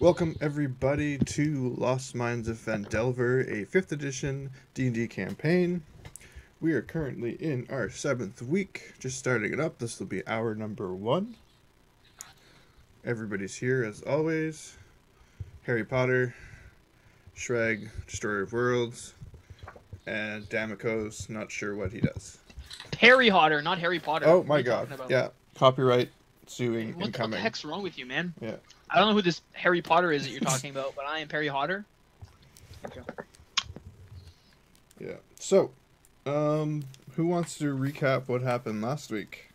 Welcome everybody to Lost Mines of Phandelver, a 5th edition D&D campaign. We are currently in our 7th week, just starting it up. This will be hour number 1. Everybody's here as always. Harry Potter, Sragg, Destroyer of Worlds, and Damakos, not sure what he does. Harry Potter, not Harry Potter. Oh What are my you god, talking about? yeah, copyright suing What the incoming. heck's wrong with you, man? Yeah. I don't know who this Harry Potter is that you're talking about, but I am Perry Potter. Okay. Yeah. So, who wants to recap what happened last week?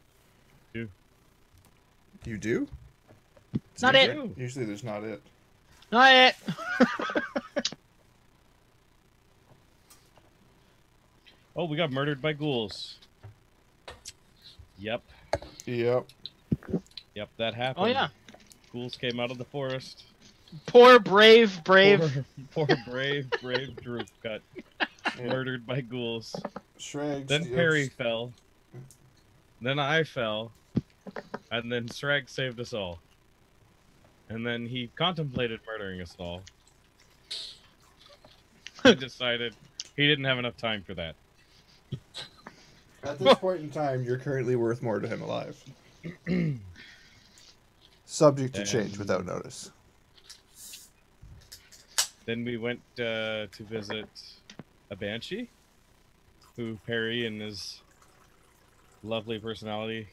You. You do? Not it. Usually there's not it. Not it. Oh, we got murdered by ghouls. Yep, Yep. that happened. Oh yeah. Ghouls came out of the forest. Poor brave. Poor brave Droop got murdered by ghouls. Sragg. Then Parry fell. Then I fell. And then Sragg saved us all. And then he contemplated murdering us all. He decided he didn't have enough time for that. At this point in time, you're currently worth more to him alive. Subject to change without notice. Then we went to visit a banshee, who Parry and his lovely personality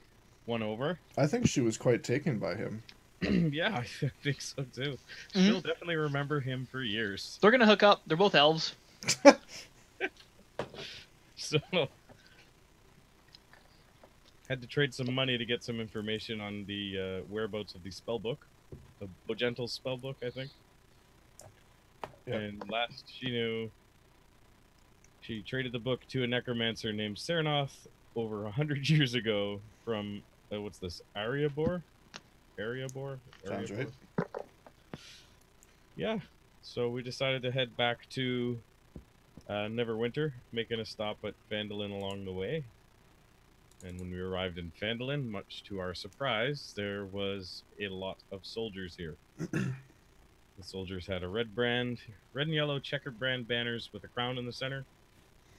won over. I think she was quite taken by him. Yeah, I think so too. She'll definitely remember him for years. They're gonna hook up. They're both elves. So, had to trade some money to get some information on the whereabouts of the spellbook, the Bogental spellbook, I think. Yep. And last she knew, she traded the book to a necromancer named Serenoth over 100 years ago from, what's this, Ariabor? Sounds right. Yeah, so we decided to head back to Neverwinter, making a stop at Phandalin along the way. And when we arrived in Phandalin, much to our surprise, there was a lot of soldiers here. The soldiers had a red and yellow checkered brand banners with a crown in the center.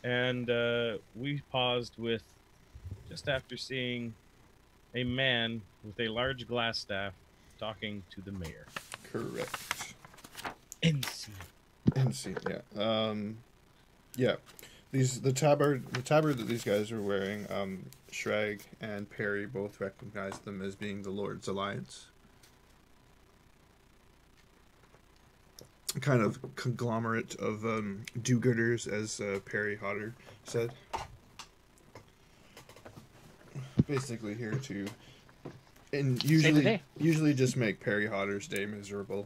And we paused with, just after seeing a man with a large glass staff talking to the mayor. Correct. Insane, yeah. Yeah. The tabard that these guys are wearing, Sragg and Parry both recognize them as being the Lord's Alliance. A kind of conglomerate of do-gooders, as Parry Hodder said. Basically here to, and usually just make Parry Hodder's day miserable.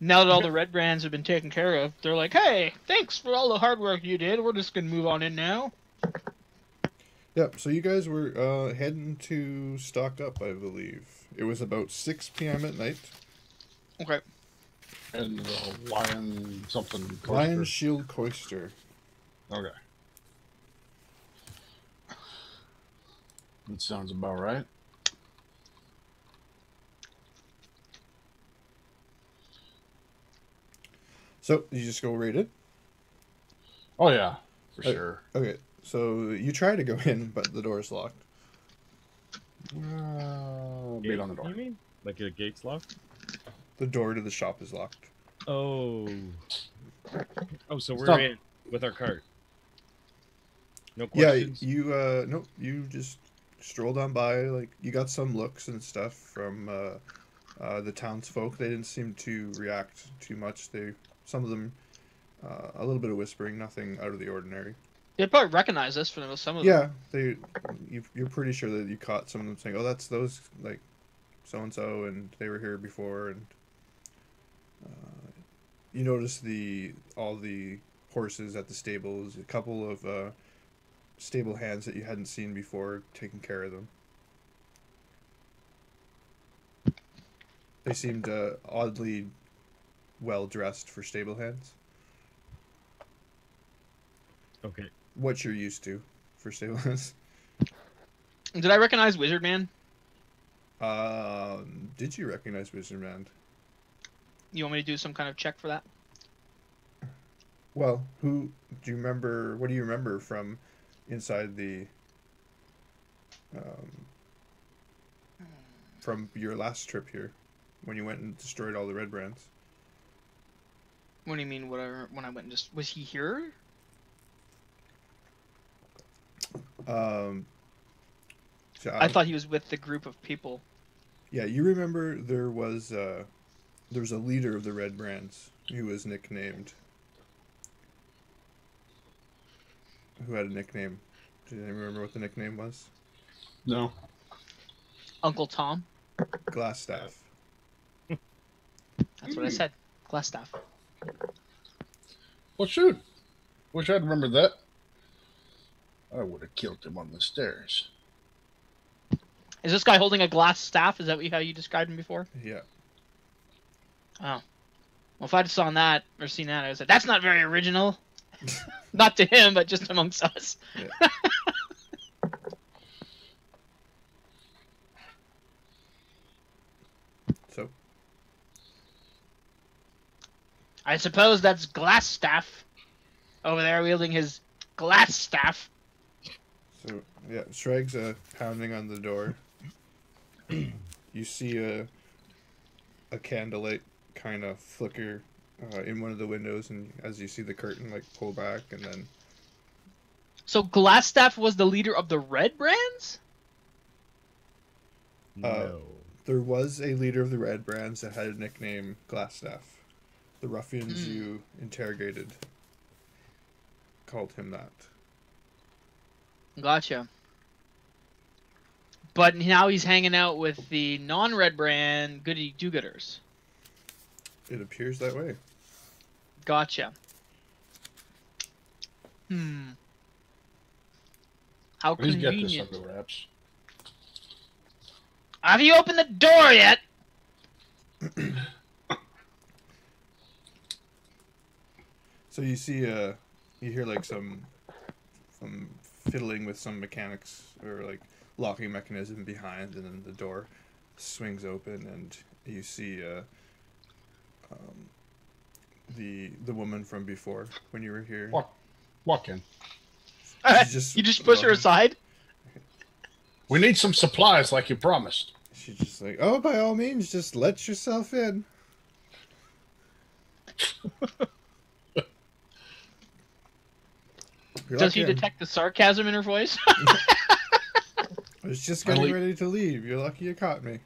Now that all the red brands have been taken care of, they're like, hey, thanks for all the hard work you did. We're just gonna move on in now. Yep, so you guys were heading to stock up, I believe. It was about 6 p.m. at night. Okay. And the lion something. Coaster. Lion Shield Coaster. Okay. That sounds about right. So, you just go raid it? Oh, yeah, for sure. Okay, so you try to go in, but the door's locked. Beat on the door. You mean? Like a gate's locked? The door to the shop is locked. Oh, so we're in with our cart. No questions? Yeah, you just strolled on by. Like, you got some looks and stuff from the townsfolk. They didn't seem to react too much. Some of them, a little bit of whispering, nothing out of the ordinary. They'd probably recognize us for some of them. Yeah, you're pretty sure that you caught some of them saying, "Oh, that's those, like, so-and-so, and they were here before," and you notice all the horses at the stables, a couple of stable hands that you hadn't seen before taking care of them. They seemed oddly well dressed for stable hands. Okay. What you're used to for stable hands. Did I recognize Wizard Man? Did you recognize Wizard Man? You want me to do some kind of check for that? Well, who do you remember? What do you remember from inside the from your last trip here, when you went and destroyed all the red brands? What do you mean? Whatever. When I went and just was he here? Um, so I thought he was with the group of people. Yeah, you remember there was a leader of the red brands who was nicknamed. Who had a nickname? Do you remember what the nickname was? No. Uncle Tom. Glassstaff. That's what I said. Glassstaff. Well, shoot. Wish I'd remembered that. I would have killed him on the stairs. Is this guy holding a glass staff? Is that how you described him before? Yeah. Oh. Well, if I'd saw that or seen that, I would say that's not very original. Not to him, but just amongst us. Yeah. So. I suppose that's Glassstaff over there wielding his glass staff. So yeah, Sragg's pounding on the door. You see a candlelight kind of flicker in one of the windows, and as you see the curtain like pull back, and then. So Glassstaff was the leader of the Red Brands? No. There was a leader of the red brands that had a nickname Glassstaff. The ruffians you interrogated called him that. Gotcha. But now he's hanging out with the non-Red Brand goody do-gooders. It appears that way. Gotcha. How Please get this convenient. under wraps. Have you opened the door yet? So you see, you hear like some fiddling with some mechanics or like locking mechanism behind, and then the door swings open, and you see the woman from before when you were here. Walk in. You just push her aside? We need some supplies like you promised. She's just like, oh, by all means, just let yourself in. Does he detect the sarcasm in her voice? I was just getting ready to leave. You're lucky you caught me.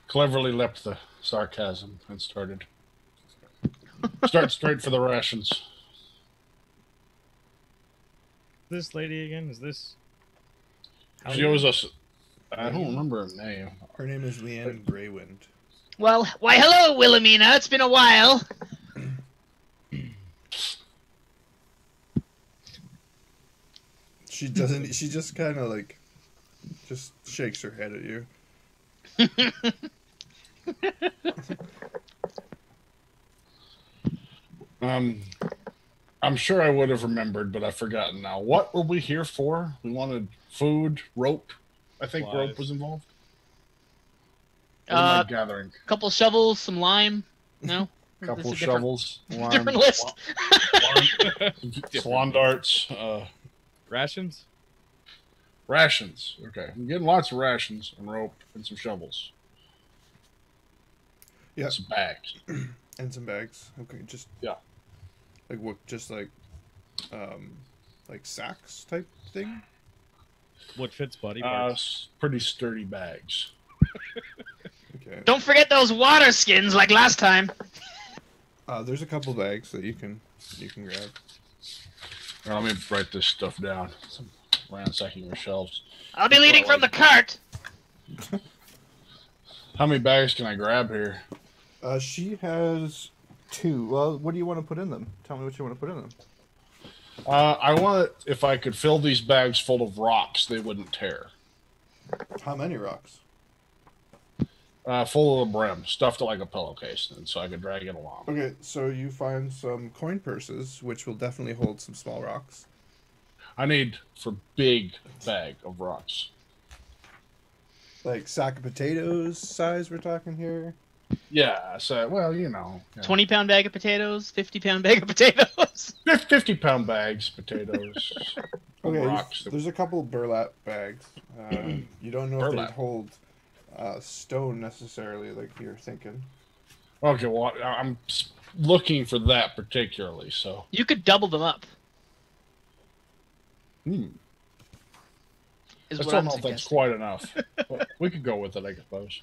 Cleverly leapt the sarcasm and started. Start straight for the rations. This lady again? Is this? She owes us. I don't remember her name. Her name is Leanne Greywind. Well, why hello, Wilhelmina. It's been a while. She doesn't. She just kind of like, just shakes her head at you. I'm sure I would have remembered, but I've forgotten now. What were we here for? We wanted food, rope. I think Supplies. rope was involved. What am I A gathering? couple shovels, some lime. No? Couple This is a different- shovels, Different list. swan darts, Rations? rations. Okay, I'm getting lots of rations and rope and some shovels. Yeah. Some bags. And some bags. Okay, just Yeah. like what? Just like sacks type thing. What fits body parts? Pretty sturdy bags. Okay. Don't forget those water skins like last time. There's a couple bags that you can grab. Let me write this stuff down. Some ransacking your shelves. I'll be leading from the cart. How many bags can I grab here? She has 2. Well, what do you want to put in them? Tell me what you want to put in them. I want if I could fill these bags full of rocks, they wouldn't tear. How many rocks? Full of the brim, stuffed it like a pillowcase, and so I could drag it along. Okay, so you find some coin purses, which will definitely hold some small rocks. I need for big bag of rocks. Like sack of potatoes size we're talking here. Yeah. So, well, you know. Yeah. 20-pound bag of potatoes, 50-pound bag of potatoes. 50-pound bags, potatoes, Okay, rocks. there's a couple burlap bags. You don't know if Burlap. they'd hold stone necessarily, like you're thinking. Okay, well, I'm looking for that particularly, so. You could double them up. I Is still what don't I'm know if that's suggesting. quite enough. But we could go with it, I suppose.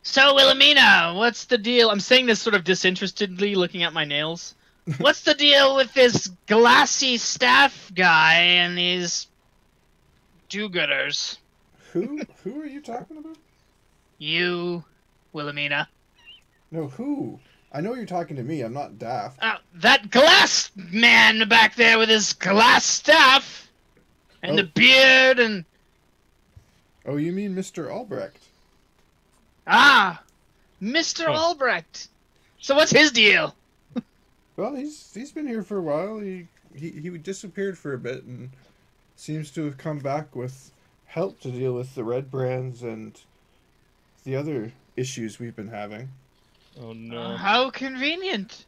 So, Wilhelmina, what's the deal? I'm saying this sort of disinterestedly, looking at my nails. What's the deal with this glassy staff guy and these do-gooders? Who are you talking about? You, Wilhelmina. No, who? I know you're talking to me. I'm not daft. That glass man back there with his glass staff and the beard and... Oh, you mean Mr. Albrecht? Ah, Mr. Albrecht. So what's his deal? Well, he's been here for a while. He disappeared for a bit and seems to have come back with help to deal with the red brands and the other issues we've been having. Oh no. How convenient.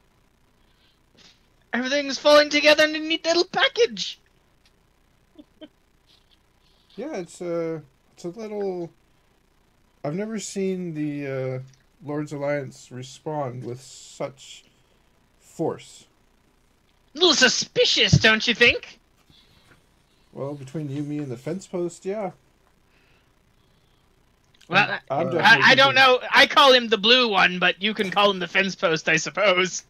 Everything's falling together in a neat little package. Yeah, it's a little. I've never seen the Lord's Alliance respond with such force. A little suspicious, don't you think? Well, between you, me, and the fence post, yeah. Well, I'm definitely I don't thinking- know. I call him the blue one, but you can call him the fence post, I suppose.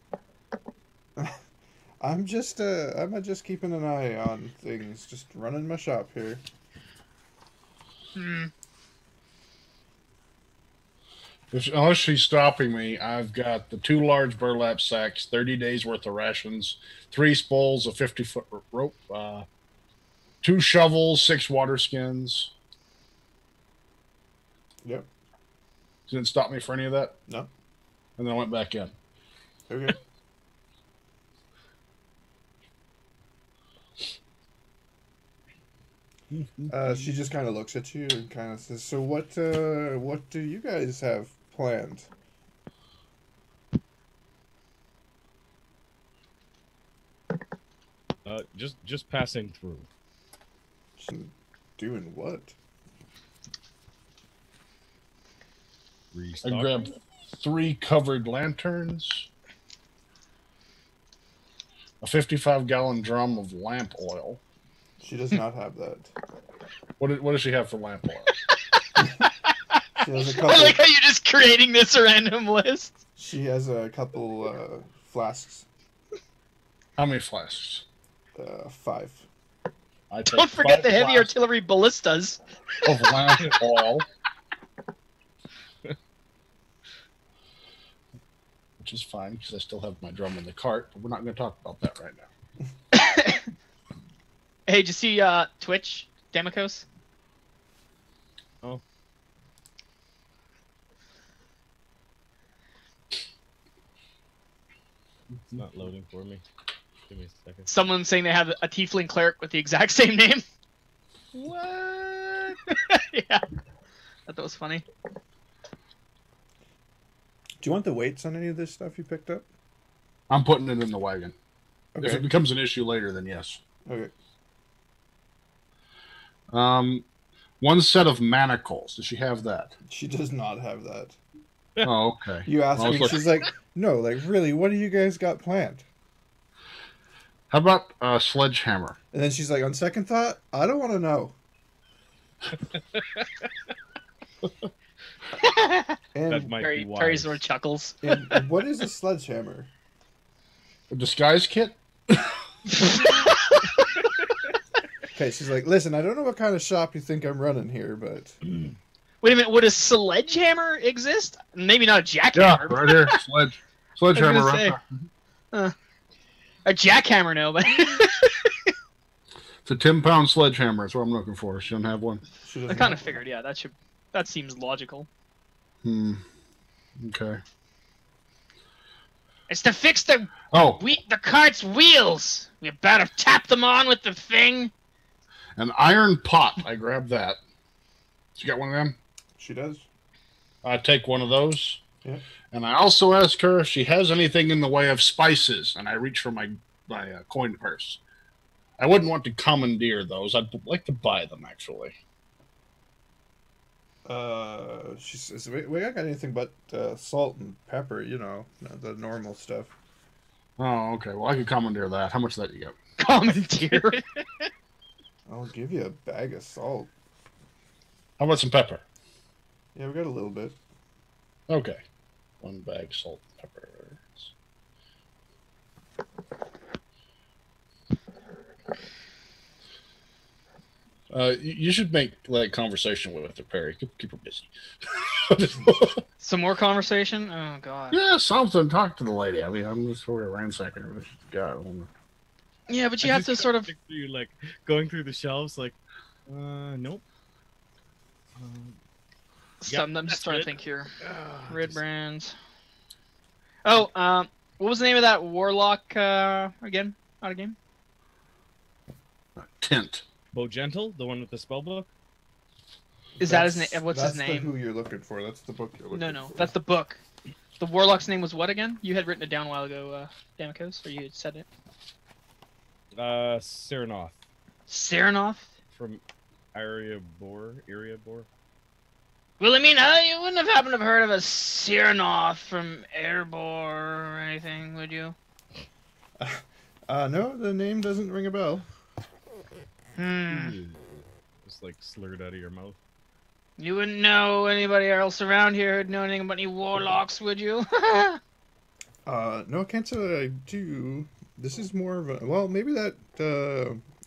I'm just keeping an eye on things, just running my shop here. Unless she's stopping me, I've got the 2 large burlap sacks, 30 days worth of rations, 3 spools of 50-foot rope, 2 shovels, 6 water skins. Yep. Didn't stop me for any of that. No. And then I went back in. Okay. She just kind of looks at you and kind of says, "So what do you guys have planned?" Just passing through. Doing what? I Restocking. grabbed 3 covered lanterns, a 55-gallon drum of lamp oil. She does not have that. What does she have for lamp oil? She has a I couple. like how you're just creating this random list. She has a couple flasks. How many flasks? 5. I Don't take forget 5 the heavy flasks artillery ballistas. of lamp oil. Which is fine because I still have my drum in the cart, but we're not going to talk about that right now. Hey, did you see Twitch, Damakos? Oh. It's not loading for me. Give me a second. Someone saying they have a Tiefling Cleric with the exact same name. What? Yeah. I thought that was funny. Do you want the weights on any of this stuff you picked up? I'm putting it in the wagon. If Okay. it becomes an issue later, then yes. Okay. 1 set of manacles. Does she have that? She does not have that. Oh, okay. You asked I was me, looking- she's like, "No, like really, what do you guys got planned?" How about a sledgehammer? And then she's like, "On second thought, I don't want to know." That And, might Parry be wise. sort of chuckles. and what is a sledgehammer? A disguise kit? Okay, she's like, "Listen, I don't know what kind of shop you think I'm running here, but Wait a minute, would a sledgehammer exist? Maybe not a Yeah, jackhammer. right here. Sledgehammer I was right gonna there. A jackhammer, no, but It's a 10-pound sledgehammer. That's what I'm looking for. She doesn't have one. she I doesn't." kind of have figured, yeah, that seems logical. Okay. It's to fix the Oh, the cart's wheels. We better tap them on with the thing. an iron pot. I grabbed that. You got one of them? She does. I take one of those. Yeah. And I also ask her if she has anything in the way of spices, and I reach for my coin purse. I wouldn't want to commandeer those. I'd like to buy them, actually. She says, we don't got anything but salt and pepper, you know, the normal stuff. Oh, okay. Well, I can commandeer that. How much of that you get? Commandeer. I'll give you a bag of salt. How about some pepper? Yeah, we got a little bit. Okay. 1 bag salt and pepper. You should make like conversation with her, Parry. Keep her busy. Some more conversation? Oh, God. Yeah, something. Talk to the lady. I mean, I'm just sort of ransacking her. God. Yeah, but you have to sort of... You like going through the shelves, like, nope. I'm just trying to think here. Red Just- brands. Oh, what was the name of that warlock again? Out of game? Tent. Bo Gentle, the one with the spell book. Is that his name? What's his That's name? who you're looking for. That's the book you're looking No, for. that's the book. The warlock's name was what again? You had written it down a while ago, Damakos, or you had said it. Serenoth Serenoth? from Area Bor. Wilhelmina, you wouldn't have happened to have heard of a Serenoth from Erebor or anything, would you? No, the name doesn't ring a bell. Just like slurred out of your mouth. You wouldn't know anybody else around here who'd know anything about any warlocks, would you? No, I can't say that I do. This is more of a... Well, maybe that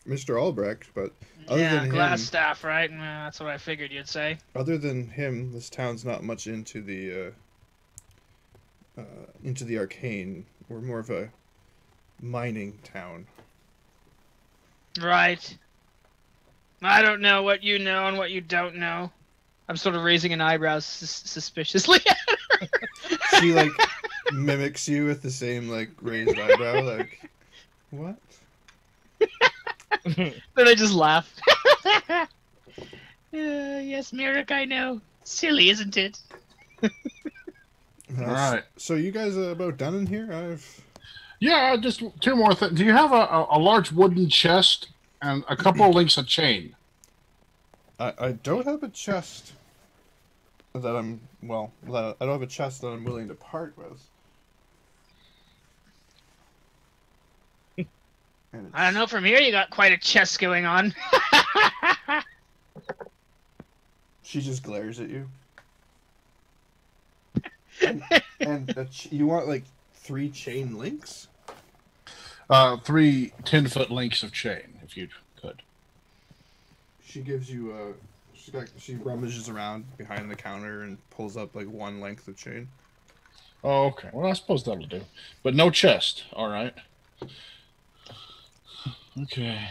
Mr. Albrecht, but other than glass him... staff, right? That's what I figured you'd say. Other than him, this town's not much into the arcane. We're more of a mining town. Right. I don't know what you know and what you don't know. I'm sort of raising an eyebrow suspiciously. She, like, mimics you with the same, like, raised eyebrow, like, what? Then I just laugh. Yes, Merrick, I know. Silly, isn't it? Alright. So you guys are about done in here? Yeah, just 2 more things. Do you have a large wooden chest and a couple of links of chain? I don't have a chest that I'm... Well, I don't have a chest that I'm willing to part with. I don't know, from here you got quite a chest going on. She just glares at you. And you want, like, 3 chain links? 3 10-foot links of chain, if you could. She gives you she rummages around behind the counter and pulls up, like, 1 length of chain. Oh, okay. Well, I suppose that'll do. But no chest. All right. Okay.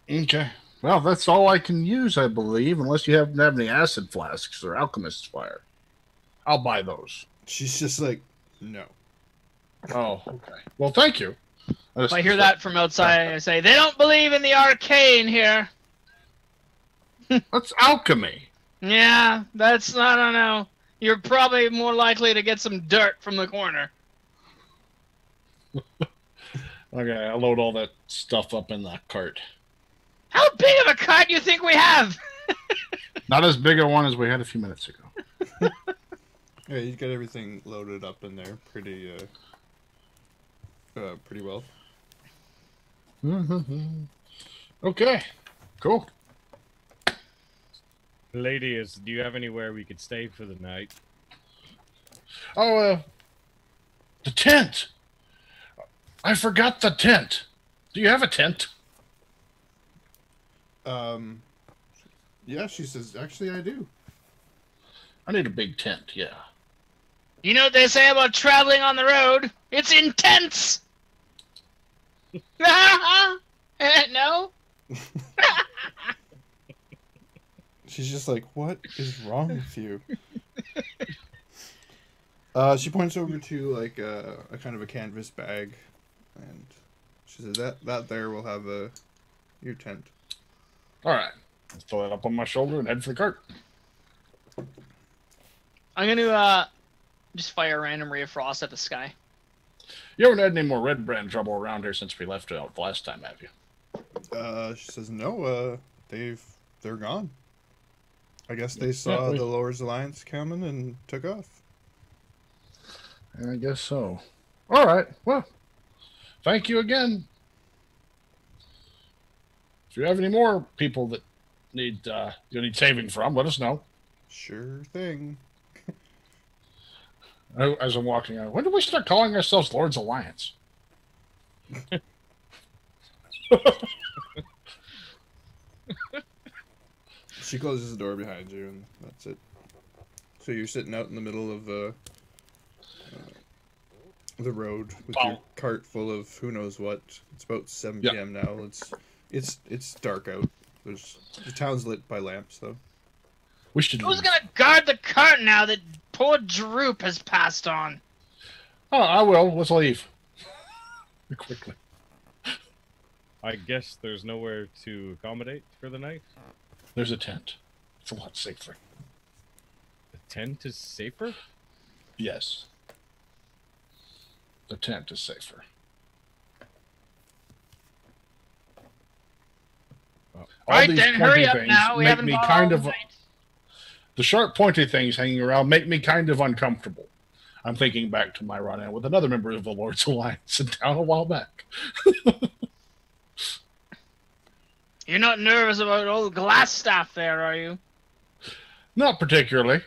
Okay. Well, that's all I can use, I believe, unless you happen to have any acid flasks or alchemist's fire. I'll buy those. She's just like, no. Oh, okay. Well, thank you. If I hear that from outside, I say, they don't believe in the arcane here. That's alchemy. Yeah, that's, I don't know. You're probably more likely to get some dirt from the corner. Okay, I'll load all that stuff up in that cart. How big of a cart do you think we have? Not as big a one as we had a few minutes ago. Yeah, you got everything loaded up in there pretty well. Okay, cool. Ladies, do you have anywhere we could stay for the night? Oh, the tent. I forgot the tent. Do you have a tent? Yeah, she says, actually I do. I need a big tent, yeah. You know what they say about traveling on the road? It's intense! No? She's just like, what is wrong with you? She points over to like a kind of a canvas bag, and she says, that there will have your tent. All right. Let's throw that up on my shoulder and head for the cart. I'm gonna just fire a random ray of frost at the sky. You haven't had any more red brand trouble around here since we left out the last time, have you? She says no. They're gone. I guess they saw the Lowers Alliance coming and took off. I guess so. All right. Well, thank you again. If you have any more people that need you need saving from, let us know. Sure thing. As I'm walking out, when did we start calling ourselves Lord's Alliance? She closes the door behind you, and that's it. So you're sitting out in the middle of the road with your cart full of who knows what. It's about 7 p.m. now. It's dark out. The town's lit by lamps, though. We should. Who's gonna guard the cart now that poor Droop has passed on? Oh, I will. Let's leave. Quickly. I guess there's nowhere to accommodate for the night. There's a tent. It's a lot safer. The tent is safer? Yes. The tent is safer. All Right these then, pointy hurry up things now. We make haven't me bought kind all of night. the sharp pointy things hanging around make me kind of uncomfortable. I'm thinking back to my run-in with another member of the Lord's Alliance in town a while back. You're not nervous about old Glassstaff there, are you? Not particularly.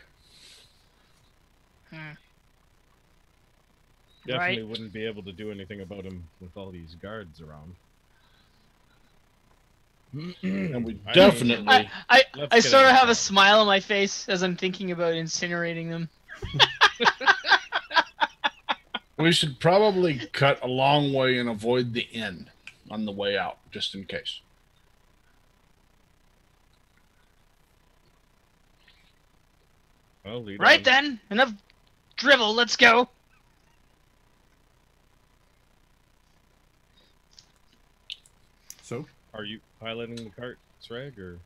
Definitely Right. wouldn't be able to do anything about him with all these guards around. And we I definitely... mean, I Let's get sort of out. have a smile on my face as I'm thinking about incinerating them. We should probably cut a long way and avoid the inn on the way out, just in case. Well, lead Right on. then, enough drivel, let's go. So, Are you piloting the cart, Sragg, or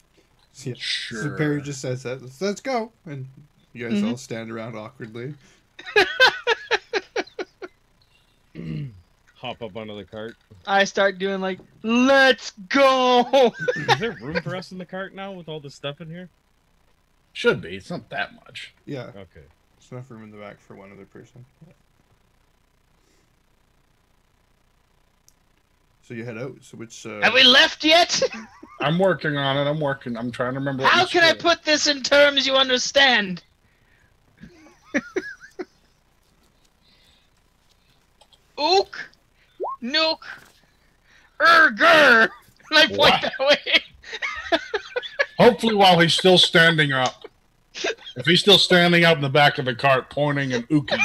yeah. Sure. So Parry just says that. Let's go. And you guys all stand around awkwardly. hop up onto the cart? I start doing like, let's go. Is there room for us in the cart now with all this stuff in here? Should be. It's not that much. Yeah. Okay. There's enough room in the back for one other person. So you head out. So which... Have we left yet? I'm working on it. I'm trying to remember. what How each can I was. put this in terms you understand? Ook, Nook, Erger. And I point Wow. that way. Hopefully, while he's still standing up. If he's still standing up in the back of the cart, pointing and ooking,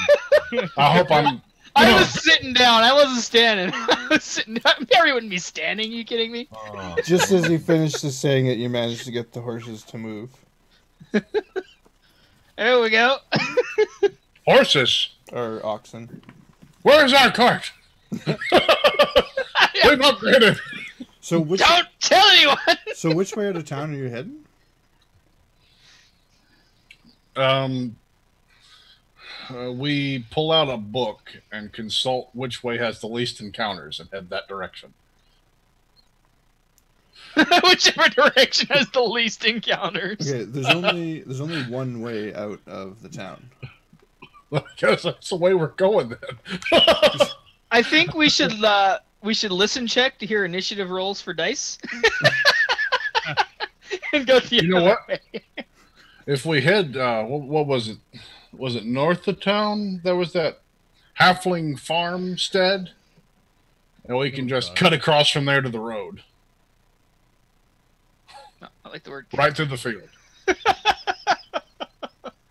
I hope I'm. I was sitting down. I wasn't standing. I was sitting down. Parry wouldn't be standing. Are you kidding me? Just as he finishes saying it, you manage to get the horses to move. There we go. Horses. Or oxen. Where's our cart? We've upgraded. So which Don't tell anyone. so which way out of town are you heading? We pull out a book and consult which way has the least encounters and head that direction. Whichever direction has the least encounters. Okay, there's only one way out of the town. I guess that's the way we're going then. I think we should listen check to hear initiative rolls for dice. And go the You know other what? way. If we head, what was it? Was it north of town? There was that halfling farmstead, and we can just cut across from there to the road, I like the word. right through the field.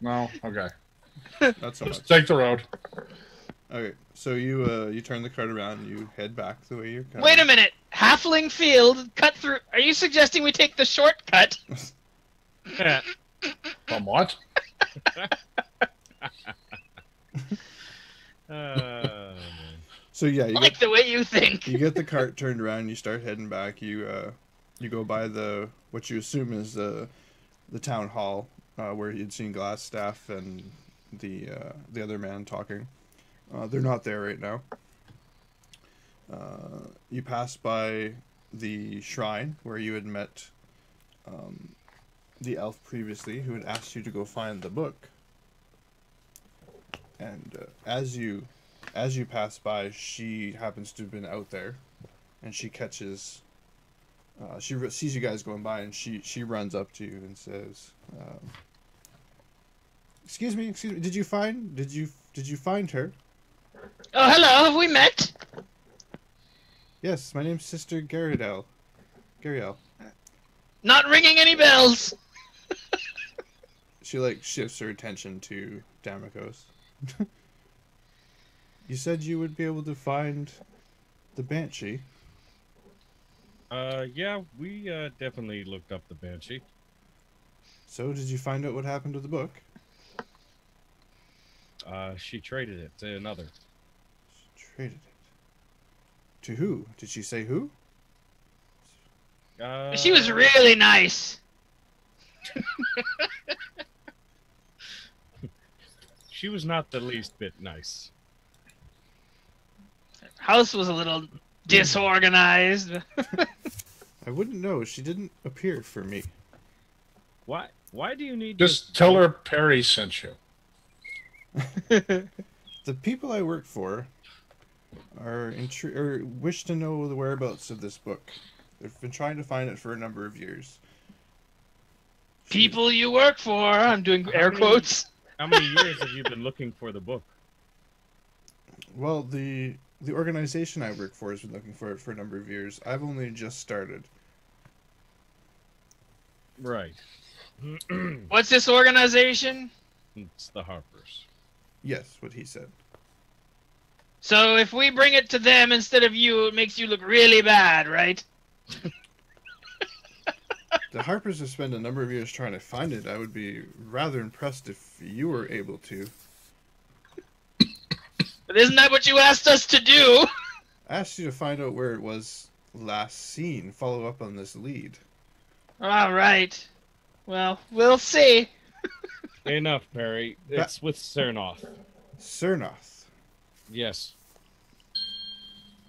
No, okay. Not so much. Just take the road. Okay, so you turn the cart around and you head back the way you're coming. Wait a minute. Halfling field cut through. Are you suggesting we take the shortcut? From what? So yeah, I like the way you think. you get the cart turned around. You start heading back. You You go by what you assume is the town hall, where you'd seen Glassstaff and the other man talking. They're not there right now. You pass by the shrine where you had met the elf previously, who had asked you to go find the book. And as you pass by, she happens to have been out there, and she catches. She sees you guys going by, and she runs up to you and says, excuse me, did you find her?" Oh, hello. Have we met? "Yes, my name's Sister Gariel. Not ringing any bells. She shifts her attention to Damakos. "You said you would be able to find the Banshee." Yeah, we definitely looked up the Banshee. "So, did you find out what happened to the book?" She traded it to another. "She traded it. To who? Did she say who?" She was really nice. She was not the least bit nice. House was a little disorganized. "I wouldn't know. She didn't appear for me." Why do you need Just tell her Parry sent you. "The people I work for are wish to know the whereabouts of this book. They've been trying to find it for a number of years." People you work for. I'm doing air quotes. How many years have you been looking for the book? "Well, the organization I work for has been looking for it for a number of years. I've only just started." Right. What's this organization? It's the Harpers. "Yes," what he said. So if we bring it to them instead of you, it makes you look really bad, right? "The Harpers have spent a number of years trying to find it. I would be rather impressed if you were able to." But isn't that what you asked us to do? "I asked you to find out where it was last seen. Follow up on this lead." All right. Well, we'll see. Enough, Parry. It's with Cernoth. "Cernoth. Yes.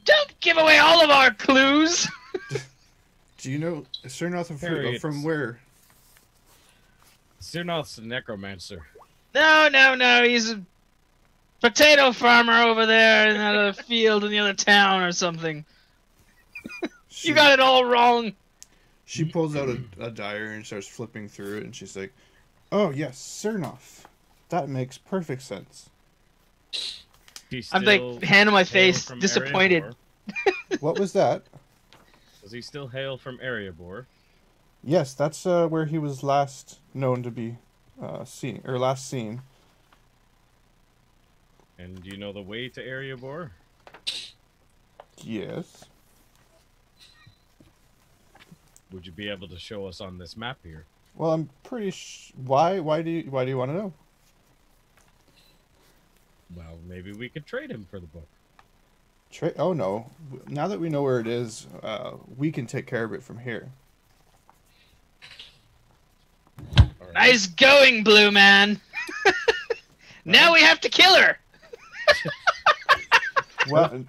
Don't give away all of our clues. Do you know Cernoth Parry, from where?" Cernoth's a necromancer. No. He's a potato farmer over there in that other field in the other town or something. You got it all wrong. She pulls out a diary and starts flipping through it, and she's like, "Oh, yes, Cernoth. That makes perfect sense." I'm like, hand on my face, disappointed. "What was that?" Does he still hail from Erebor? "Yes, that's where he was last known to be last seen." And do you know the way to Erebor? "Yes." Would you be able to show us on this map here? "Well, I'm pretty Why do you want to know?" Well, maybe we could trade him for the book. Oh, no. Now that we know where it is, we can take care of it from here. All right. Nice going, Blue Man. Now we have to kill her. Well,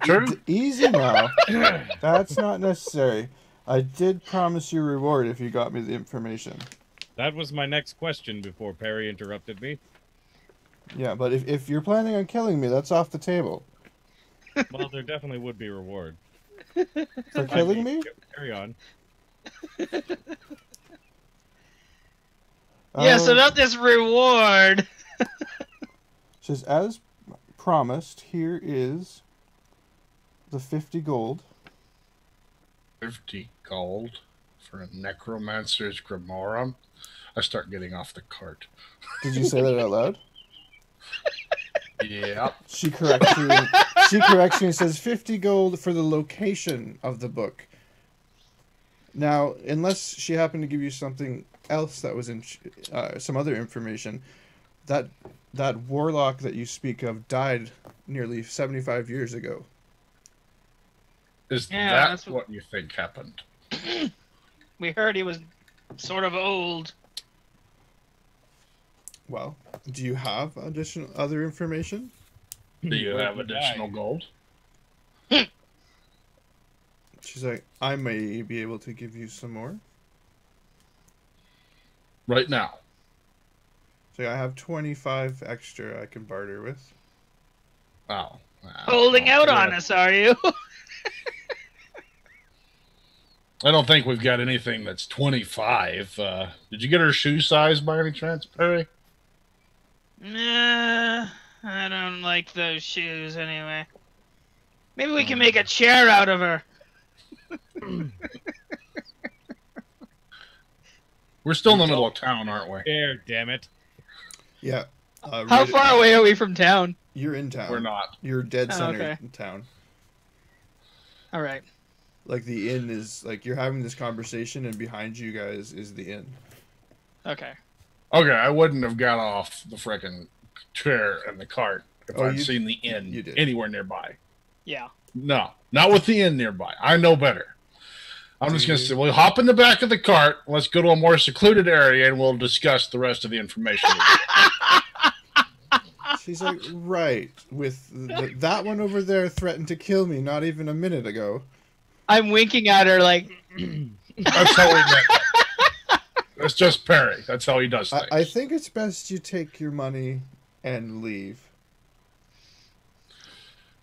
easy now. That's not necessary. I did promise you a reward if you got me the information. That was my next question before Parry interrupted me. Yeah, but if you're planning on killing me, that's off the table. Well, there definitely would be reward. For killing me? Carry on. Yes, about this reward. Says, as promised, here is the 50 gold. 50 gold for a necromancer's grimoire. I start getting off the cart. Did you say that out loud? Yeah. She corrects you. She corrects me and says 50 gold for the location of the book. Now, unless she happened to give you something else that was in some other information, that warlock that you speak of died nearly 75 years ago. Is Yeah, that what you think happened? We heard he was sort of old. Well, do you have other information? Do you Where have did additional I? gold? She's like, I may be able to give you some more. Right now. So I have 25 extra I can barter with. Oh. Holding out on us, are you? I don't think we've got anything that's 25. Did you get her shoe size by any chance, Parry? Nah, I don't like those shoes anyway. Maybe we can make a chair out of her. We're still in the middle of town, aren't we? There, damn it. Yeah. How far away are we from town? You're in town. We're not. You're dead center okay. in town. All right. Like the inn is like you're having this conversation, and behind you guys is the inn. Okay. Okay, I wouldn't have got off the frickin' chair and the cart if I'd seen the inn you did. anywhere nearby. Yeah. No, not with the inn nearby. I know better. I'm just going to say, we'll hop in the back of the cart. Let's go to a more secluded area, and we'll discuss the rest of the information. She's like, right, with that one over there threatened to kill me not even a minute ago. I'm winking at her like... That's how we met. That's just Parry. That's how he does things. I think it's best you take your money and leave.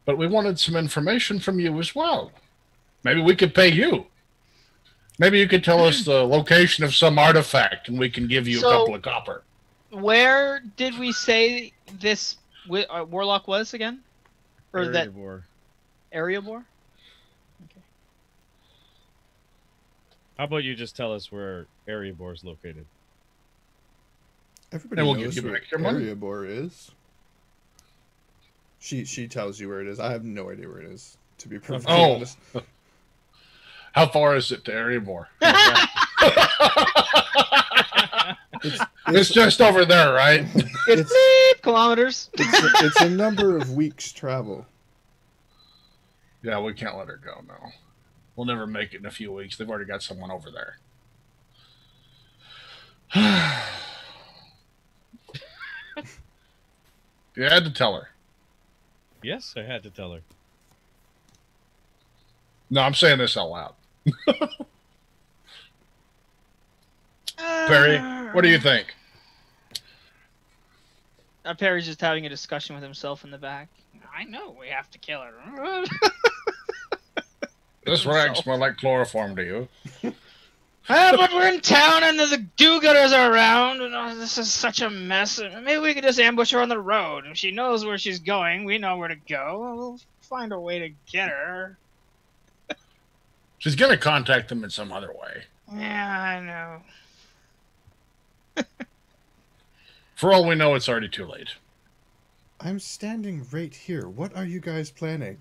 But we wanted some information from you as well. Maybe we could pay you. Maybe you could tell us the location of some artifact, and we can give you a couple of copper. Where did we say this warlock was again? Or Erebor. Erebor? Okay. How about you just tell us where Erebor is located? Everybody And we'll knows give you where back your money. Erebor is. She tells you where it is. I have no idea where it is, to be perfectly honest. How far is it to Erebor? It's just over there, right? It's kilometers. It's a number of weeks' travel. Yeah, we can't let her go, no. We'll never make it in a few weeks. They've already got someone over there. You had to tell her. Yes, I had to tell her. No, I'm saying this out loud. Parry, what do you think? Parry's just having a discussion with himself in the back. I know we have to kill her. This rag smell like chloroform to you. But we're in town and the do-gooders are around, and this is such a mess. Maybe we could just ambush her on the road. If she knows where she's going, we know where to go. We'll find a way to get her. She's going to contact them in some other way. Yeah, I know. For all we know, it's already too late. I'm standing right here. What are you guys planning?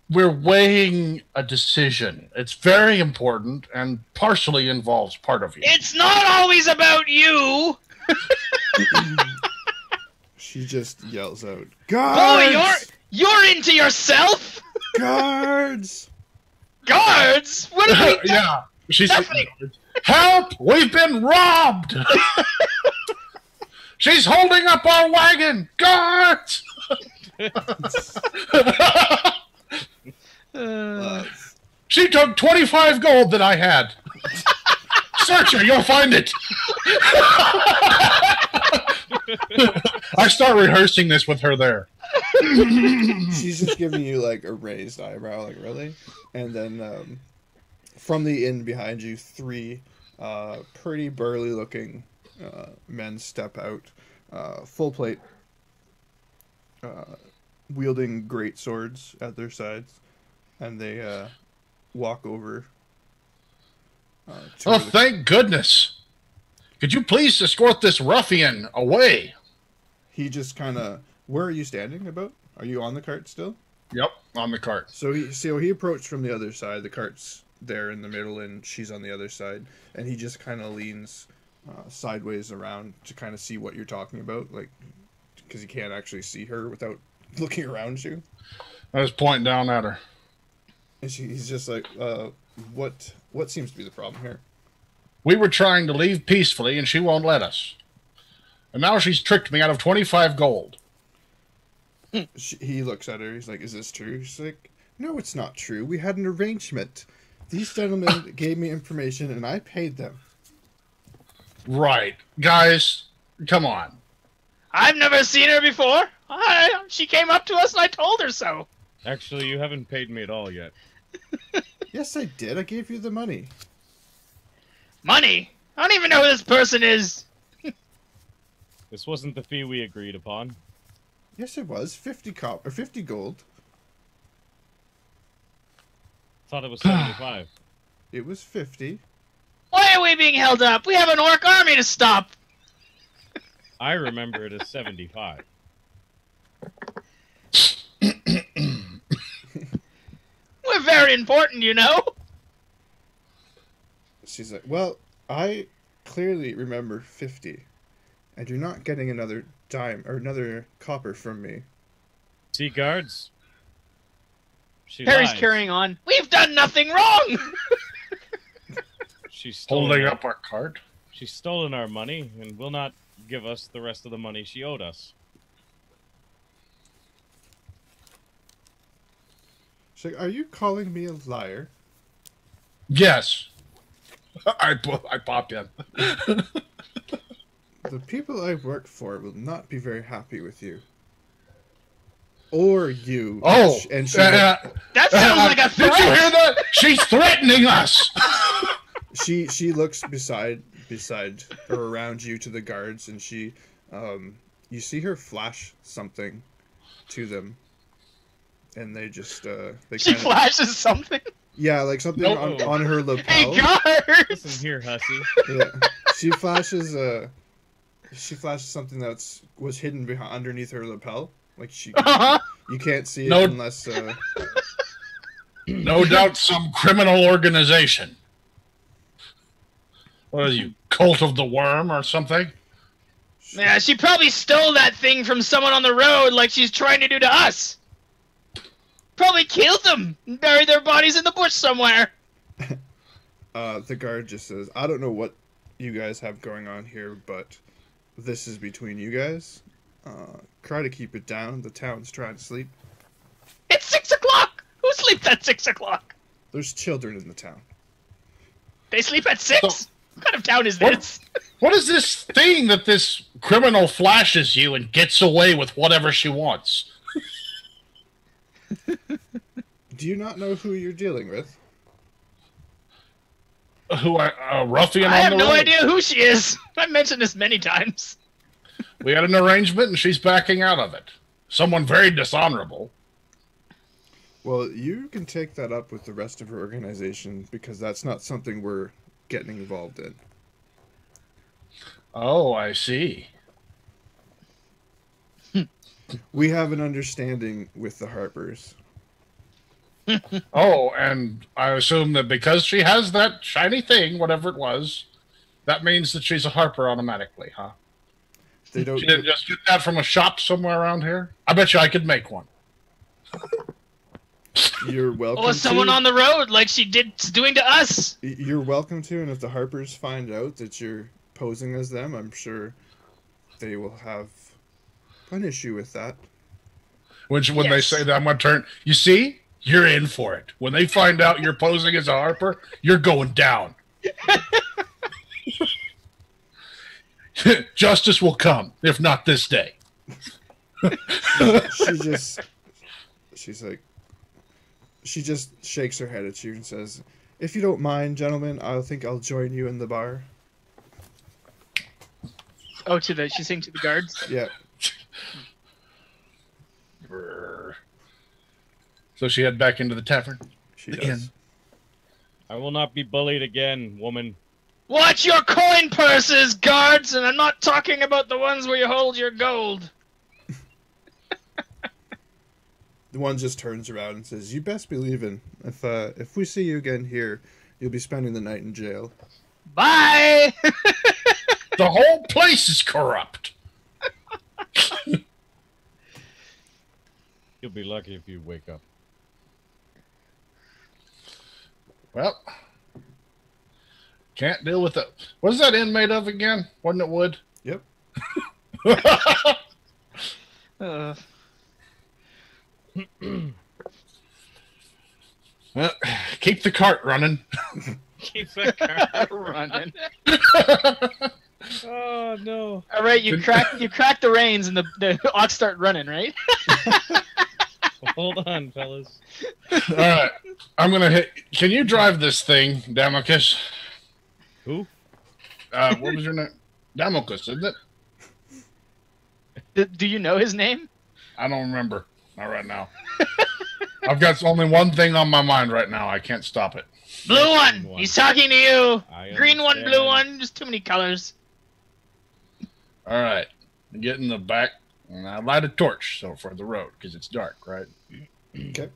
We're weighing a decision. It's very important and partially involves part of you. It's not always about you! She just yells out, "Guards! Boy, you're into yourself? Guards! Guards? What are we doing? Yeah. She's help! We've been robbed! She's holding up our wagon! Guards! She took 25 gold that I had. Search her, you'll find it. I start rehearsing this with her there. She's just giving you like a raised eyebrow, like really? And then from the inn behind you, three pretty burly looking men step out, full plate, wielding great swords at their sides, and they walk over. Oh, thank goodness. Could you please escort this ruffian away? He just kind of... Where are you standing about? Are you on the cart still? Yep, on the cart. So he approached from the other side. The cart's there in the middle, and she's on the other side. And he just kind of leans sideways around to kind of see what you're talking about, like, because he can't actually see her without looking around you. I was pointing down at her. And he's just like, what seems to be the problem here? We were trying to leave peacefully, and she won't let us. And now she's tricked me out of 25 gold. He looks at her. He's like, is this true? She's like, no, it's not true. We had an arrangement. These gentlemen gave me information, and I paid them. Right. Guys, come on. I've never seen her before. She came up to us and I told her so. Actually, you haven't paid me at all yet. Yes, I did. I gave you the money. Money? I don't even know who this person is. This wasn't the fee we agreed upon. Yes, it was 50 gold. Thought it was 75. It was 50. Why are we being held up? We have an orc army to stop. I remember it as 75. We're very important, you know. She's like, well, I clearly remember 50. And you're not getting another dime or another copper from me. See, guards? She Parry's lies. carrying on. We've done nothing wrong. She's Holding up our cart. She's stolen our money and will not give us the rest of the money she owed us. She's like, are you calling me a liar? Yes. I popped in. The people I work for will not be very happy with you. Or you. Oh, and she That sounds like a did you threat. hear that? She's threatening us. she looks beside or around you to the guards, and she you see her flash something to them, and they just they She kinda, flashes something. yeah, like something No. on her lapel. Hey, guards! Listen here, hussy. Yeah, she flashes something was hidden underneath her lapel. Like you can't see it No. unless No doubt some criminal organization. What are you, Cult of the Worm or something? Yeah, she probably stole that thing from someone on the road like she's trying to do to us. Probably killed them and buried their bodies in the bush somewhere. the guard just says, I don't know what you guys have going on here, but this is between you guys. Try to keep it down. The town's trying to sleep. It's 6 o'clock! Who sleeps at 6 o'clock? There's children in the town. They sleep at 6? So- What kind of town is What? this? What is this thing that this criminal flashes you and gets away with whatever she wants? Do you not know who you're dealing with? Who a ruffian I on have the no road? idea who she is. I've mentioned this many times. We had an arrangement and she's backing out of it. Someone very dishonorable. Well, you can take that up with the rest of her organization, because that's not something we're getting involved in. Oh, I see. We have an understanding with the Harpers. Oh, and I assume that because she has that shiny thing, whatever it was, that means that she's a Harper automatically, huh? They don't. She didn't just get that from a shop somewhere around here? I bet you I could make one. You're welcome. Or someone to. on the road like she did doing to us. You're welcome to, and if the Harpers find out that you're posing as them, I'm sure they will have an issue with that. When they Yes. say that, I'm going to turn. You see? You're in for it. When they find out you're posing as a Harper, you're going down. Justice will come, if not this day. She just shakes her head at you and says, if you don't mind, gentlemen, I think I'll join you in the bar. Oh, she's saying to the guards. Yeah. So she head back into the tavern. She The does. inn. I will not be bullied again, woman. Watch your coin purses, guards, and I'm not talking about the ones where you hold your gold. The one just turns around and says, you best be leaving. If we see you again here, you'll be spending the night in jail. Bye! The whole place is corrupt. You'll be lucky if you wake up. Well, can't deal with it. What's that inn made of again? Wasn't it wood? Yep. Well, keep the cart running. Keep the car running. Oh no! All right, you crack the reins and the ox start running, right? Hold on, fellas. All right, I'm gonna hit. Can you drive this thing, Damakos? Who? What was your name? Damakos, isn't it? Do you know his name? I don't remember. Not right now. I've got only one thing on my mind right now. I can't stop it. Blue one. He's talking to you. I Green one, understand. blue one. Just too many colors. All right, get in the back, and I light a torch so for the road because it's dark, right? Okay.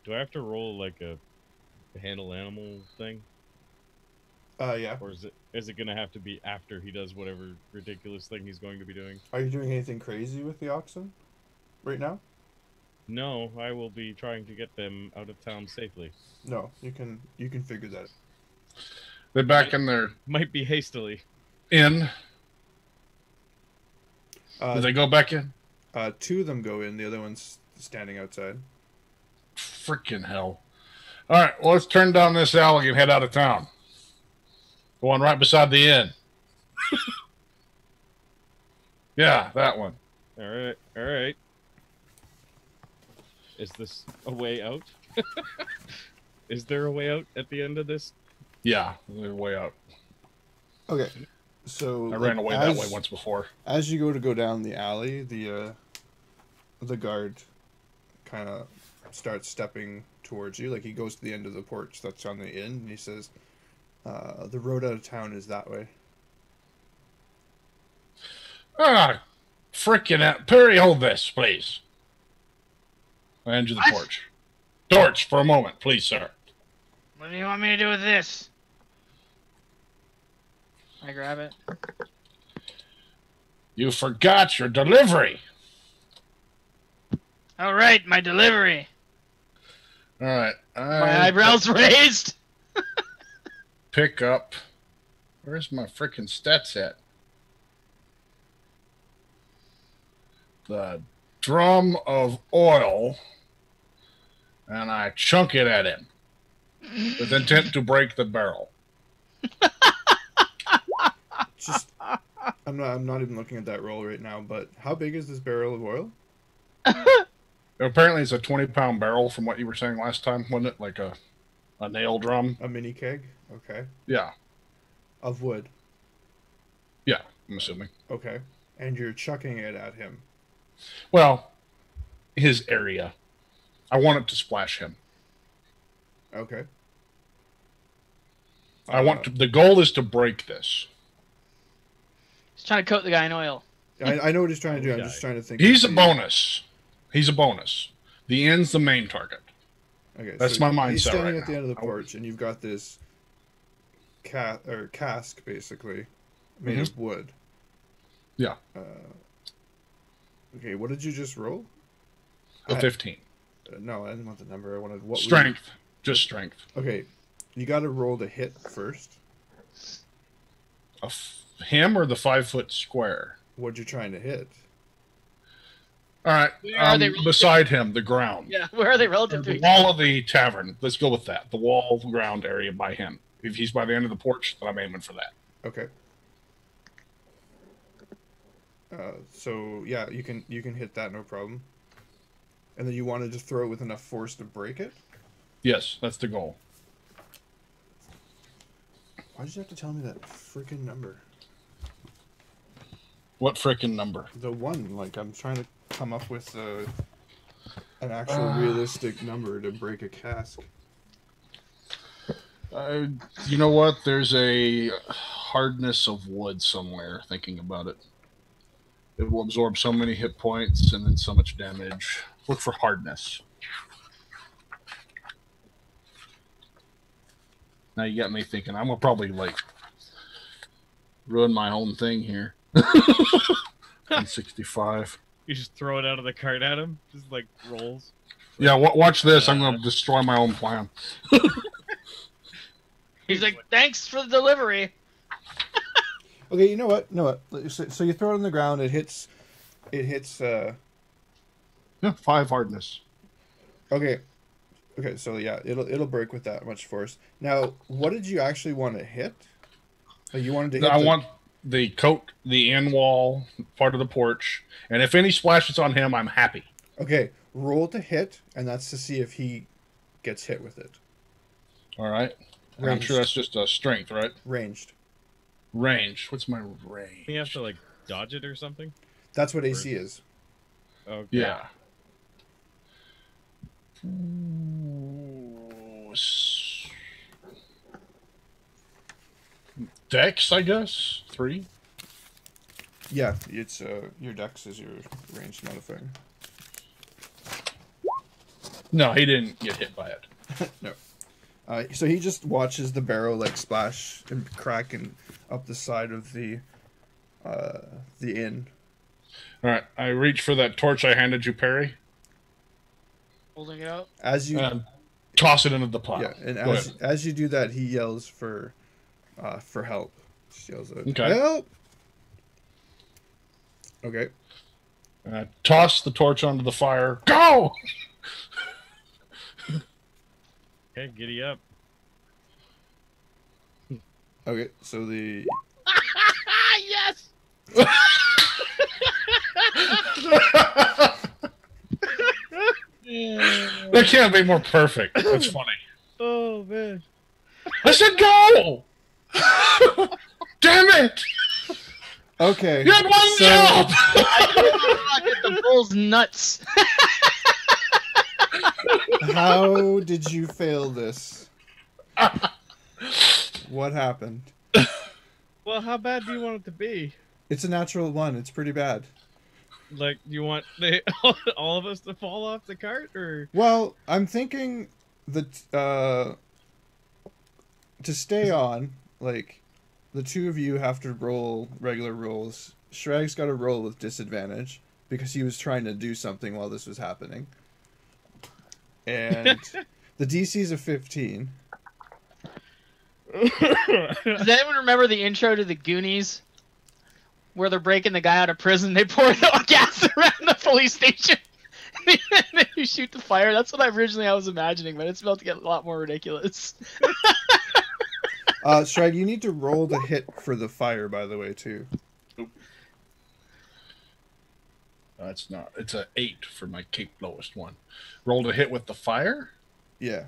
Do I have to roll like a handle animal thing, Yeah. or is it gonna have to be after he does whatever ridiculous thing he's going to be doing? Are you doing anything crazy with the oxen right now? No, I will be trying to get them out of town safely. No, you can figure that. They're back in their Might be hastily. inn. Did they go back in? Two of them go in. The other one's standing outside. Freaking hell! All right, well, let's turn down this alley and head out of town. The one right beside the inn. Yeah, that one. All right, all right. Is this a way out? Is there a way out at the end of this? Yeah, they're way out. Okay. So I ran away that way once before. As you go down the alley, the guard kind of starts stepping towards you. Like he goes to the end of the porch that's on the inn, and he says, "The road out of town is that way." Ah, freaking Parry, hold this, please. I hand you the What? torch. Torch for a moment, please, sir. What do you want me to do with this? I grab it. You forgot your delivery. All right, my delivery. All right. My eyebrows raised. Pick up. Where's my freaking stats at? The drum of oil, and I chunk it at him with intent to break the barrel. Just, I'm not even looking at that roll right now. But how big is this barrel of oil? Apparently, it's a 20-pound barrel from what you were saying last time, wasn't it? Like a nail drum. A mini keg. Okay. Yeah. Of wood. Yeah, I'm assuming. Okay. And you're chucking it at him. Well, his area. I want it to splash him. Okay. The goal is to break this. He's trying to coat the guy in oil. I know what he's trying to do. I'm Okay. just trying to think. He's a of bonus. He's a bonus. The end's the main target. Okay, That's so my mindset He's standing right at the now. end of the porch, and you've got this cask, basically, made of wood. Yeah. Okay, what did you just roll? A 15. No, I didn't want the number. I wanted what? Strength. Just strength. Okay, you got to roll to hit first. Him or the 5-foot square? What you trying to hit? All right. Where are they relative? Beside him, the ground. Yeah, where are they relative to The each wall of the tavern. Let's go with that. The wall ground area by him. If he's by the end of the porch, then I'm aiming for that. Okay. So yeah, you can hit that, no problem. And then you wanted to throw it with enough force to break it? Yes, that's the goal. Why did you have to tell me that freaking number? What frickin' number? The one, like I'm trying to come up with an actual realistic number to break a cask. You know what? There's a hardness of wood somewhere, thinking about it. It will absorb so many hit points and then so much damage. Look for hardness. Now you got me thinking, I'm going to probably, like, ruin my own thing here. 165. You just throw it out of the cart at him, just like rolls. Yeah, watch this. I'm going to destroy my own plan. He's like, thanks for the delivery. Okay, you know what? So you throw it on the ground. It hits. Yeah, 5 hardness. Okay. Okay. So yeah, it'll break with that much force. Now, what did you actually want to hit? Like you wanted to hit. I want the coat, the end wall, part of the porch, and if any splashes on him, I'm happy. Okay, roll to hit, and that's to see if he gets hit with it. All right. I'm sure that's just a strength, right? Ranged. Range. What's my range? You have to like dodge it or something. That's what AC is. Okay. Yeah. Dex, I guess. 3. Yeah, it's your dex is your ranged modifier. No, he didn't get hit by it. No. So he just watches the barrel like splash and crack and up the side of the inn. All right, I reach for that torch I handed you, Parry. Holding it out. As you toss it into the pile. yeah, and Go as you do that, he yells for help. Just yells out, Okay. help. Okay. Toss the torch onto the fire. Go! Okay, giddy up. Okay. So the Yes. That can't be more perfect. That's funny. Oh man. I said go! Damn it! okay. You had one So- job! I get the bull's nuts. How did you fail this? What happened? Well, how bad do you want it to be? It's a natural 1. It's pretty bad. Like, you want all of us to fall off the cart, or? Well, I'm thinking that to stay on, like, the two of you have to roll regular rolls. Sragg's got to roll with disadvantage because he was trying to do something while this was happening. And the DC is a 15. Does anyone remember the intro to the Goonies? Where they're breaking the guy out of prison, they pour gas around the police station, and then you shoot the fire. That's what I was imagining, but it's about to get a lot more ridiculous. Sragg, you need to roll the hit for the fire, by the way, too. That's not. It's a 8 for my cape lowest one. Roll to hit with the fire? Yeah.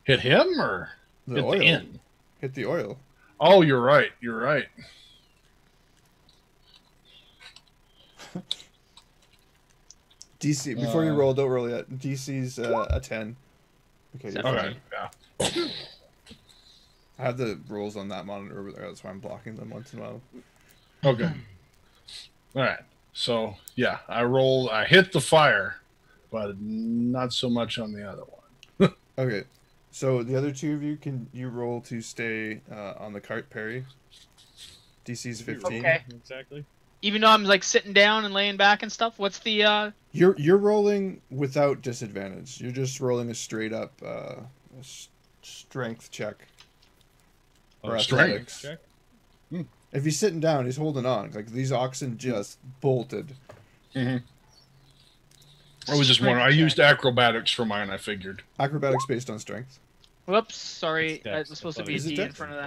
Hit him or The hit oil. the end? Hit the oil. Oh, you're right. You're right. DC, before you roll, don't roll yet. DC's a 10. Okay, you're Okay. fine. Yeah. I have the rolls on that monitor over there. That's why I'm blocking them once in a while. Okay. All right. So yeah, I hit the fire, but not so much on the other one. Okay, so the other two of you, can you roll to stay on the cart, Parry? DC's 15. Okay. Exactly. Even though I'm like sitting down and laying back and stuff, what's the You're rolling without disadvantage. You're just rolling a straight up strength check. Or strength athletics. check. If he's sitting down, he's holding on. Like these oxen just bolted. Mm-hmm. I was just wondering. I used acrobatics for mine. I figured. Acrobatics based on strength. Whoops, sorry, It's dex. was supposed to I be a Is it D in dex? front of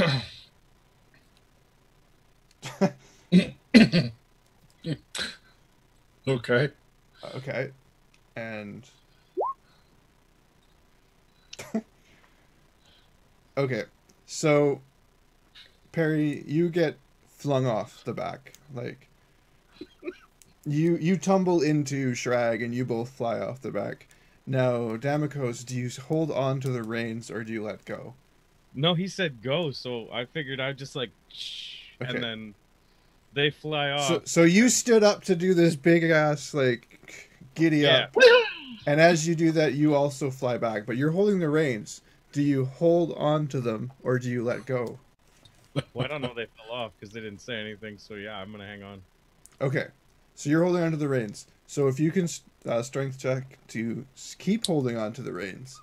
that. Okay. Okay, and okay, so Parry, you get flung off the back. Like you tumble into Sragg and you both fly off the back. Now, Damakos, do you hold on to the reins or do you let go? No, he said go, so I figured I'd just like shh, Okay. and then they fly off. So you stood up to do this big ass like giddy Yeah. up, and as you do that, you also fly back. But you're holding the reins. Do you hold on to them or do you let go? Well, I don't know, they fell off because they didn't say anything. So yeah, I'm gonna hang on. Okay, so you're holding on to the reins. So if you can strength check to keep holding on to the reins.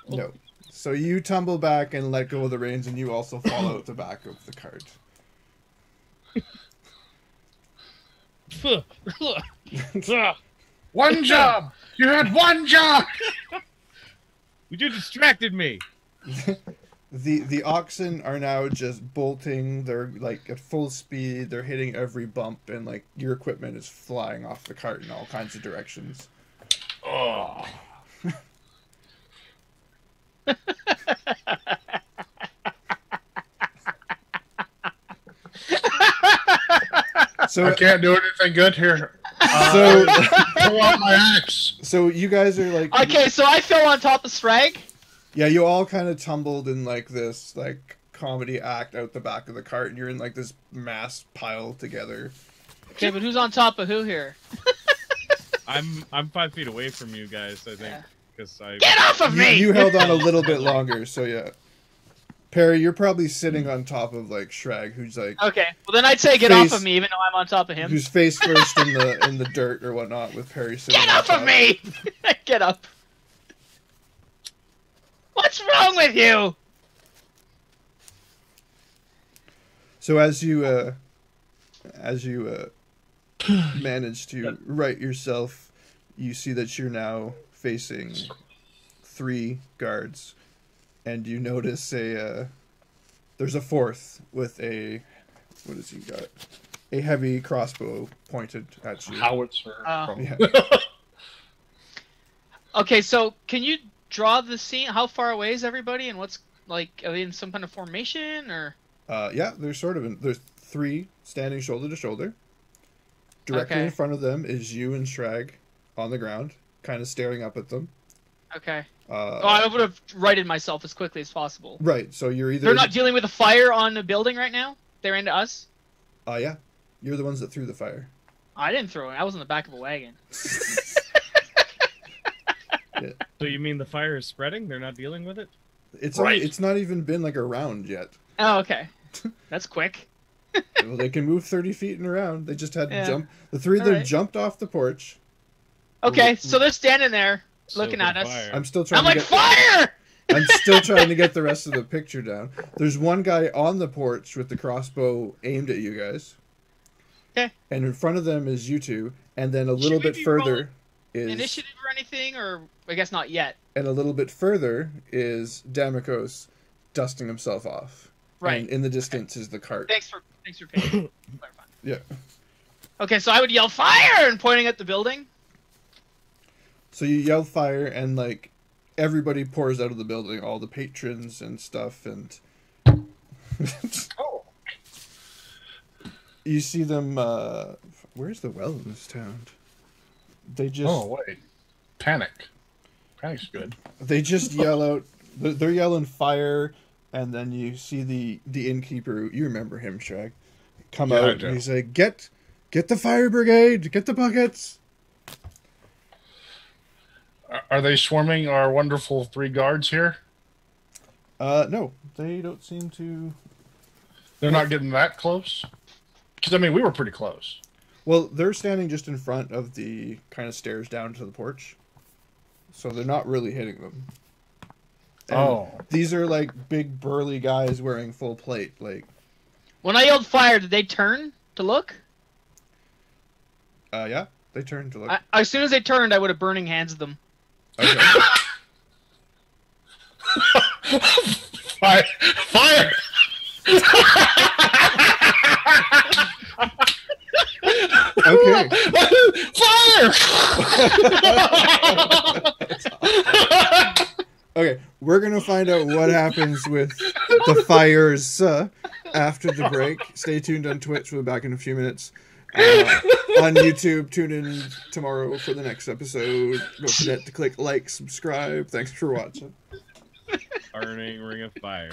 No. So you tumble back and let go of the reins, and you also fall out the back of the cart. One job! You had one job! You distracted me. The oxen are now just bolting. They're like at full speed. They're hitting every bump, and like your equipment is flying off the cart in all kinds of directions. Oh. So I can't do anything good here. So Pull out my axe. so you guys are like Okay, so I fell on top of Sragg. yeah, you all kind of tumbled in like this like comedy act out the back of the cart, and you're in like this mass pile together. Okay, but who's on top of who here? I'm 5 feet away from you guys, I think, because I. Get off of me! You held on a little bit longer, so yeah. Perry, you're probably sitting on top of like Sragg, who's like Okay, well then I'd say get off of me, even though I'm on top of him. who's face first in the dirt or whatnot, with Perry sitting. Get on off top. of me! Get up. What's wrong with you? So as you manage to right yourself, you see that you're now facing 3 guards, and you notice there's a 4th with a, what has he got? A heavy crossbow pointed at you. Howitzer. Yeah. Okay, so can you draw the scene? How far away is everybody, and what's like? Are they in some kind of formation, or? Yeah, there's there's 3 standing shoulder to shoulder. Directly Okay. in front of them is you and Sragg on the ground, kind of staring up at them. Okay. I would have righted myself as quickly as possible. Right, so you're either... They're not dealing with a fire on the building right now? They're into us? Yeah. You're the ones that threw the fire. I didn't throw it. I was in the back of a wagon. Yeah. So you mean the fire is spreading? They're not dealing with it? It's Right. it's not even been like a round yet. Oh, okay. That's quick. Well, they can move 30 feet and around. They just had to Yeah. jump. The 3 of them Alright. jumped off the porch. Okay, so they're standing there looking Stoke at and us. fire. I'm still trying I'm to like, get fire! I'm still trying to get the rest of the picture down. There's one guy on the porch with the crossbow aimed at you guys. Okay. And in front of them is you 2, and then a little Should we bit be further rolling is Initiative or anything, or I guess not yet. and a little bit further is Damakos dusting himself off. Right. And in the distance is the cart. Thanks for clarifying. Yeah. Okay, so I would yell fire and pointing at the building. So you yell fire, and like everybody pours out of the building, all the patrons and stuff, and Oh. you see them. Where's the well in this town? They just Oh, wait. Panic. Panic's good. they just yell out. They're yelling fire, and then you see the innkeeper. You remember him, Sragg? Come Yeah, I out, do. and he's like, "Get the fire brigade! Get the buckets!" Are they swarming our wonderful 3 guards here? No, they don't seem to. They're not getting that close? Because, I mean, we were pretty close. Well, they're standing just in front of the kind of stairs down to the porch, so they're not really hitting them. And Oh. these are like big burly guys wearing full plate. Like, When I yelled fire, did they turn to look? yeah, they turned to look. As soon as they turned, I would have burning hands them. Okay. Fire! Fire! Okay. Fire! Okay, we're gonna find out what happens with the fires after the break. Stay tuned on Twitch. We'll be back in a few minutes. On YouTube, tune in tomorrow for the next episode. Don't forget to click like, subscribe. Thanks for watching. Burning ring of fire.